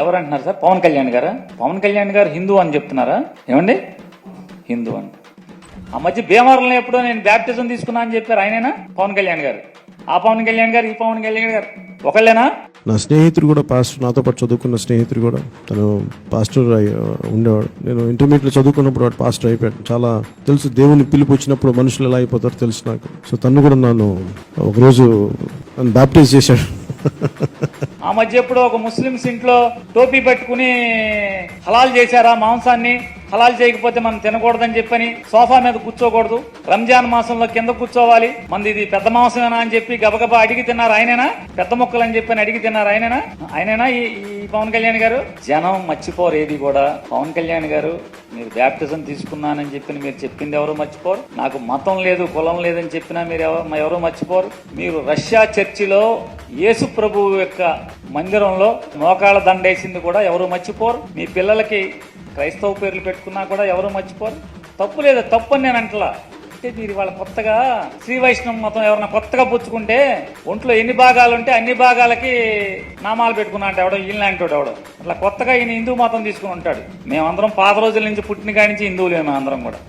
ఎవరు అంటున్నారు సార్? పవన్ కళ్యాణ్ గారా? పవన్ కళ్యాణ్ గారు హిందూ అని చెప్తున్నారా? ఏమండి హిందూ అని? ఆ మధ్య భీమవరంలో ఎప్పుడో నేను బ్యాప్టిజం తీసుకున్నా అని చెప్పారు ఆయనేనా? పవన్ కళ్యాణ్ గారు. ఆ పవన్ కళ్యాణ్ గారు, ఈ పవన్ కళ్యాణ్ గారు ఒకళ్ళేనా? నా స్నేహితుడు కూడా పాస్టర్, నాతో పాటు చదువుకున్న స్నేహితుడు కూడా తను పాస్టర్ ఉండేవాడు. నేను ఇంటర్మీడియట్లో చదువుకున్నప్పుడు వాడు పాస్టర్ అయిపోయాడు. చాలా తెలుసు, దేవుని పిలుపు వచ్చినప్పుడు మనుషులు ఎలా అయిపోతారో తెలుసు నాకు. సో తను కూడా నన్ను ఒకరోజు నన్ను బ్యాప్టైజ్ చేశాడు. ఆ మధ్య ఎప్పుడో ఒక ముస్లింస్ ఇంట్లో టోపీ పెట్టుకుని హలాల్ చేశారా మాంసాన్ని? హలాల్ చేయకపోతే మనం తినకూడదని చెప్పని సోఫా మీద కూర్చోకూడదు, రంజాన్ మాసంలో కింద కూర్చోవాలి, మనది ఇది పెద్ద మాంసమేనా అని చెప్పి గబగబా అడిగి తిన్నారు ఆయనేనా? పెద్ద మొక్కలు అని చెప్పని అడిగి తిన్నారు ఆయనేనా ఈ పవన్ కళ్యాణ్ గారు? జనం మర్చిపోరు ఏది కూడా. పవన్ కళ్యాణ్ గారు, మీరు బ్యాప్టిజం తీసుకున్నానని చెప్పి మీరు చెప్పింది ఎవరు మర్చిపోరు. నాకు మతం లేదు, కులం లేదని చెప్పినా మీరు ఎవరు మర్చిపోరు. మీరు రష్యా చర్చిలో యేసు ప్రభువు యొక్క మందిరంలో మోకాళ్ళ దండేసింది కూడా ఎవరు మర్చిపోరు. మీ పిల్లలకి క్రైస్తవ పేర్లు పెట్టుకున్నా కూడా ఎవరు మర్చిపోరు. తప్పు లేదు, తప్పు అని నేను అంటలా. అంటే మీరు వాళ్ళ కొత్తగా శ్రీ వైష్ణవ మతం ఎవరన్నా కొత్తగా పుచ్చుకుంటే ఒంట్లో ఎన్ని భాగాలు ఉంటే అన్ని భాగాలకి నామాలు పెట్టుకున్నా అంటే ఎవడో ఈయనలాంటి ఎవడో అట్లా కొత్తగా ఈయన హిందూ మతం తీసుకుని ఉంటాడు. మేమందరం పాత రోజుల నుంచి పుట్టిన కాడి నుంచి హిందువులే, మేమందరం కూడా.